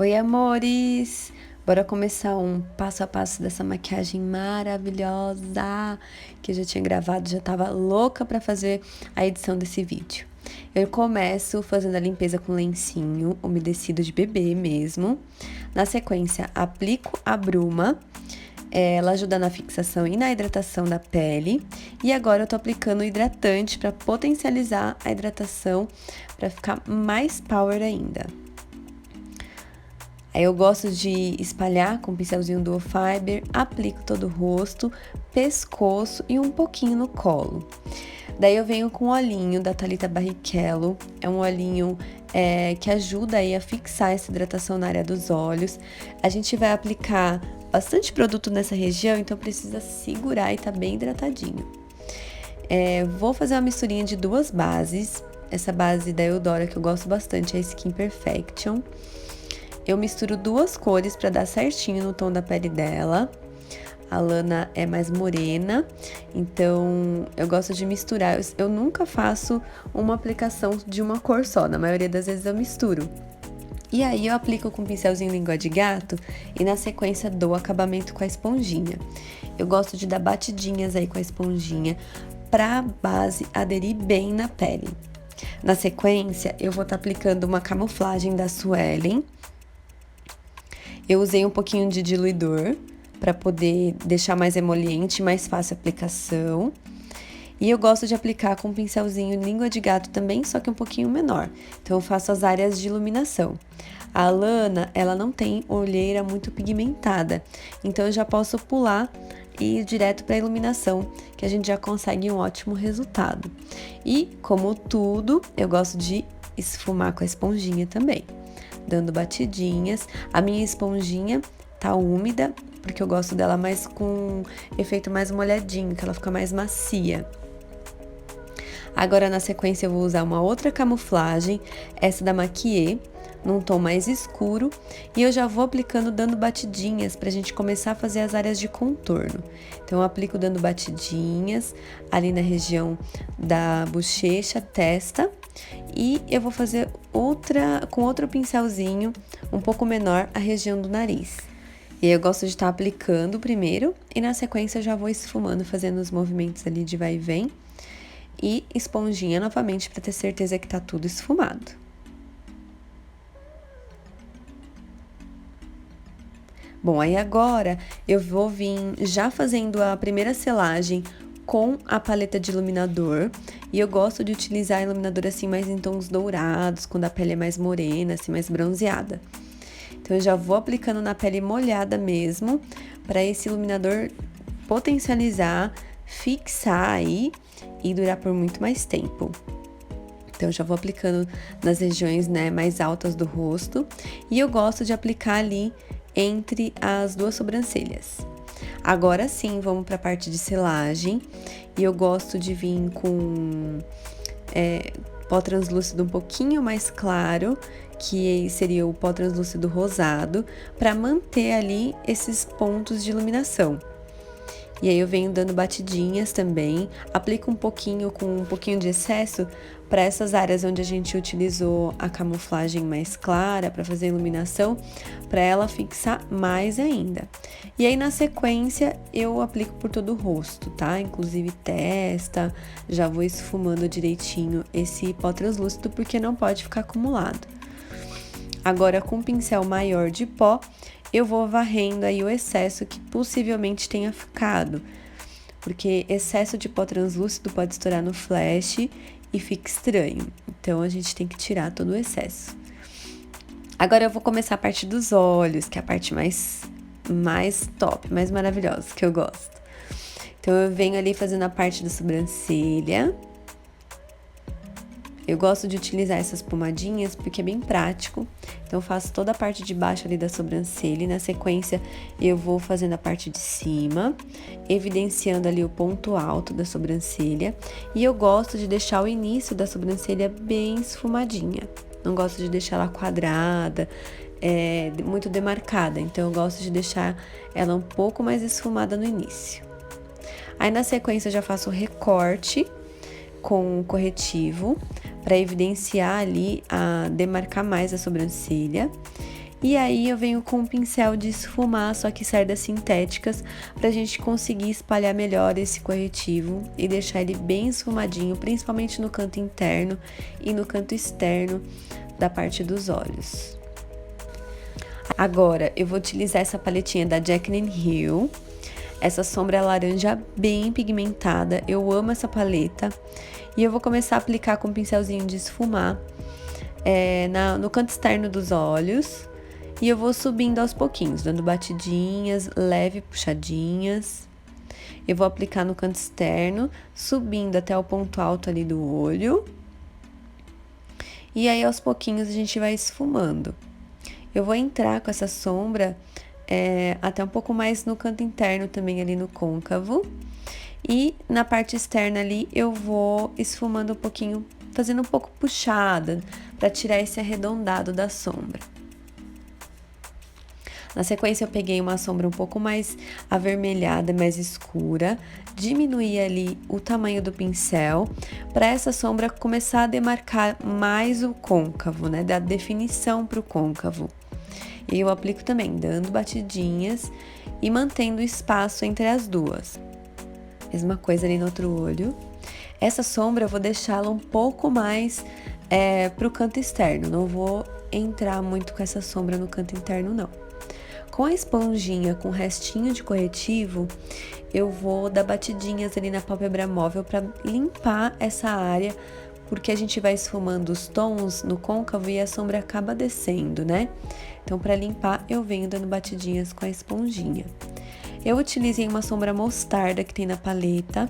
Oi, amores! Bora começar um passo a passo dessa maquiagem maravilhosa que eu já tinha gravado, já tava louca pra fazer a edição desse vídeo. Eu começo fazendo a limpeza com lencinho umedecido de bebê mesmo. Na sequência, aplico a bruma. Ela ajuda na fixação e na hidratação da pele. E agora eu tô aplicando o hidratante para potencializar a hidratação, para ficar mais power ainda. Aí eu gosto de espalhar com o pincelzinho Duo Fiber, aplico todo o rosto, pescoço e um pouquinho no colo. Daí eu venho com o olhinho da Thalita Barrichello, é um olhinho que ajuda aí a fixar essa hidratação na área dos olhos. A gente vai aplicar bastante produto nessa região, então precisa segurar e tá bem hidratadinho. Vou fazer uma misturinha de duas bases, essa base da Eudora que eu gosto bastante é a Skin Perfection. Eu misturo duas cores para dar certinho no tom da pele dela. A Lana é mais morena, então eu gosto de misturar. Eu nunca faço uma aplicação de uma cor só, na maioria das vezes eu misturo. E aí eu aplico com o pincelzinho língua de gato e na sequência dou acabamento com a esponjinha. Eu gosto de dar batidinhas aí com a esponjinha pra base aderir bem na pele. Na sequência, eu vou estar aplicando uma camuflagem da Suelen. Eu usei um pouquinho de diluidor para poder deixar mais emoliente, mais fácil a aplicação. E eu gosto de aplicar com um pincelzinho língua de gato também, só que um pouquinho menor. Então eu faço as áreas de iluminação. A Lana, ela não tem olheira muito pigmentada, então eu já posso pular e ir direto para a iluminação, que a gente já consegue um ótimo resultado. E, como tudo, eu gosto de esfumar com a esponjinha também, dando batidinhas. A minha esponjinha tá úmida, porque eu gosto dela mais com efeito mais molhadinho, que ela fica mais macia. Agora, na sequência, eu vou usar uma outra camuflagem, essa da Maquiê, num tom mais escuro, e eu já vou aplicando dando batidinhas pra gente começar a fazer as áreas de contorno. Então, eu aplico dando batidinhas ali na região da bochecha, testa, e eu vou fazer com outro pincelzinho, um pouco menor, a região do nariz. E aí eu gosto de estar aplicando primeiro, e na sequência eu já vou esfumando, fazendo os movimentos ali de vai e vem, e esponjinha novamente para ter certeza que tá tudo esfumado. Bom, aí agora eu vou vir já fazendo a primeira selagem com a paleta de iluminador, e eu gosto de utilizar iluminador assim mais em tons dourados, quando a pele é mais morena, assim mais bronzeada. Então eu já vou aplicando na pele molhada mesmo, para esse iluminador potencializar, fixar aí e durar por muito mais tempo. Então eu já vou aplicando nas regiões, né, mais altas do rosto, e eu gosto de aplicar ali entre as duas sobrancelhas. Agora sim, vamos para a parte de selagem, e eu gosto de vir com pó translúcido um pouquinho mais claro, que seria o pó translúcido rosado, para manter ali esses pontos de iluminação. E aí eu venho dando batidinhas também, aplico um pouquinho com um pouquinho de excesso para essas áreas onde a gente utilizou a camuflagem mais clara para fazer a iluminação, para ela fixar mais ainda. E aí na sequência eu aplico por todo o rosto, tá? Inclusive testa, já vou esfumando direitinho esse pó translúcido porque não pode ficar acumulado. Agora com um pincel maior de pó, eu vou varrendo aí o excesso que possivelmente tenha ficado, porque excesso de pó translúcido pode estourar no flash e fica estranho, então a gente tem que tirar todo o excesso. Agora eu vou começar a parte dos olhos, que é a parte mais top, mais maravilhosa, que eu gosto. Então eu venho ali fazendo a parte da sobrancelha. Eu gosto de utilizar essas pomadinhas porque é bem prático, então eu faço toda a parte de baixo ali da sobrancelha e na sequência eu vou fazendo a parte de cima, evidenciando ali o ponto alto da sobrancelha, e eu gosto de deixar o início da sobrancelha bem esfumadinha, não gosto de deixar ela quadrada, muito demarcada, então eu gosto de deixar ela um pouco mais esfumada no início. Aí na sequência eu já faço o recorte com corretivo para evidenciar ali, demarcar mais a sobrancelha. E aí eu venho com um pincel de esfumar, só que cerdas sintéticas, pra gente conseguir espalhar melhor esse corretivo e deixar ele bem esfumadinho, principalmente no canto interno e no canto externo da parte dos olhos. Agora, eu vou utilizar essa paletinha da Jaclyn Hill. Essa sombra é laranja bem pigmentada, eu amo essa paleta. E eu vou começar a aplicar com um pincelzinho de esfumar no canto externo dos olhos. E eu vou subindo aos pouquinhos, dando batidinhas, leve puxadinhas. Eu vou aplicar no canto externo, subindo até o ponto alto ali do olho. E aí, aos pouquinhos, a gente vai esfumando. Eu vou entrar com essa sombra até um pouco mais no canto interno também, ali no côncavo. E na parte externa ali, eu vou esfumando um pouquinho, fazendo um pouco puxada, para tirar esse arredondado da sombra. Na sequência, eu peguei uma sombra um pouco mais avermelhada, mais escura, diminuí ali o tamanho do pincel, para essa sombra começar a demarcar mais o côncavo, né, dar definição para o côncavo. E eu aplico também, dando batidinhas e mantendo espaço entre as duas. Mesma coisa ali no outro olho. Essa sombra eu vou deixá-la um pouco mais para o canto externo, não vou entrar muito com essa sombra no canto interno, não. Com a esponjinha, com o restinho de corretivo, eu vou dar batidinhas ali na pálpebra móvel para limpar essa área, porque a gente vai esfumando os tons no côncavo e a sombra acaba descendo, né? Então, para limpar, eu venho dando batidinhas com a esponjinha. Eu utilizei uma sombra mostarda que tem na paleta.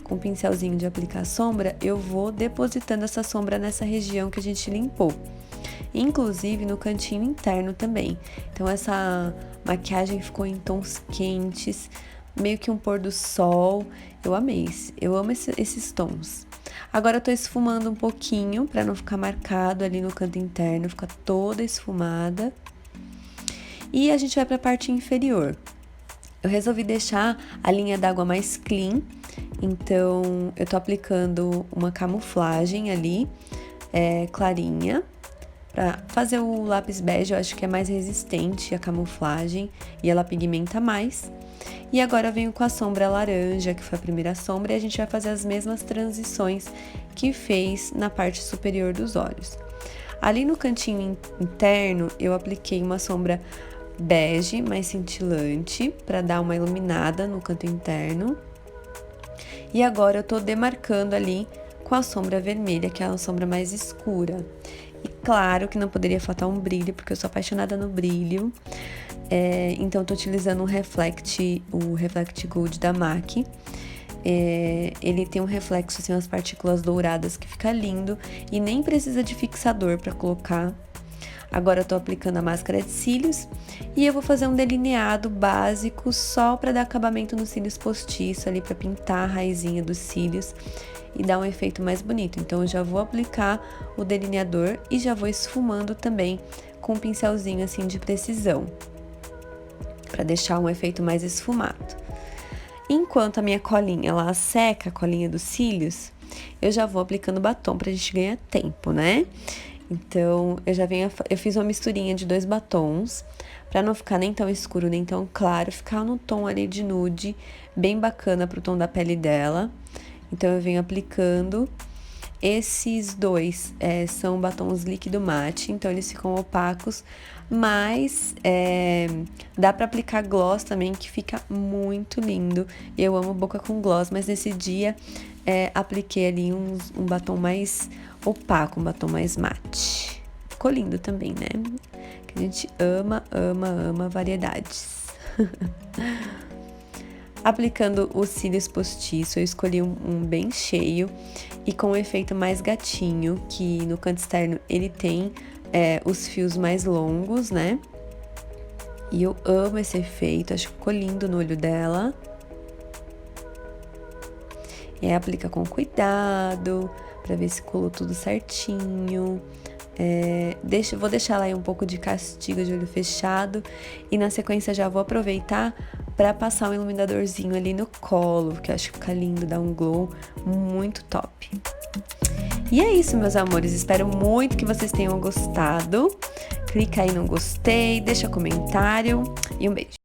Com um pincelzinho de aplicar sombra, eu vou depositando essa sombra nessa região que a gente limpou. Inclusive no cantinho interno também. Então essa maquiagem ficou em tons quentes, meio que um pôr do sol. Eu amei, eu amo esses tons. Agora eu tô esfumando um pouquinho para não ficar marcado ali no canto interno, ficar toda esfumada. E a gente vai para a parte inferior. Eu resolvi deixar a linha d'água mais clean, então eu tô aplicando uma camuflagem ali, clarinha. Pra fazer o lápis bege, eu acho que é mais resistente a camuflagem e ela pigmenta mais. E agora eu venho com a sombra laranja, que foi a primeira sombra, e a gente vai fazer as mesmas transições que fez na parte superior dos olhos. Ali no cantinho interno, eu apliquei uma sombra bege, mais cintilante, para dar uma iluminada no canto interno. E agora eu tô demarcando ali com a sombra vermelha, que é a sombra mais escura. E claro que não poderia faltar um brilho, porque eu sou apaixonada no brilho. Então, eu tô utilizando o Reflect Gold da MAC. Ele tem um reflexo, assim, umas partículas douradas que fica lindo. E nem precisa de fixador pra colocar. Agora eu tô aplicando a máscara de cílios. E eu vou fazer um delineado básico, só pra dar acabamento nos cílios postiço ali, pra pintar a raizinha dos cílios e dar um efeito mais bonito. Então, eu já vou aplicar o delineador e já vou esfumando também com um pincelzinho assim de precisão, para deixar um efeito mais esfumado. Enquanto a minha colinha ela seca, a colinha dos cílios, eu já vou aplicando batom pra gente ganhar tempo, né? Então, eu fiz uma misturinha de 2 batons, pra não ficar nem tão escuro nem tão claro, ficar no tom ali de nude, bem bacana pro tom da pele dela. Então, eu venho aplicando. Esses dois são batons líquido mate, então eles ficam opacos, mas dá pra aplicar gloss também, que fica muito lindo. Eu amo boca com gloss, mas nesse dia apliquei ali um batom mais opaco, um batom mais mate. Ficou lindo também, né? Que a gente ama, ama, ama variedades. Aplicando os cílios postiço, eu escolhi um bem cheio e com um efeito mais gatinho, que no canto externo ele tem os fios mais longos, né? E eu amo esse efeito, acho que ficou lindo no olho dela. E aí aplica com cuidado, pra ver se colou tudo certinho. Vou deixar ela aí um pouco de castigo de olho fechado e na sequência já vou aproveitar para passar um iluminadorzinho ali no colo, que eu acho que fica lindo, dá um glow muito top. E é isso, meus amores, espero muito que vocês tenham gostado. clica aí no gostei, deixa comentário e um beijo.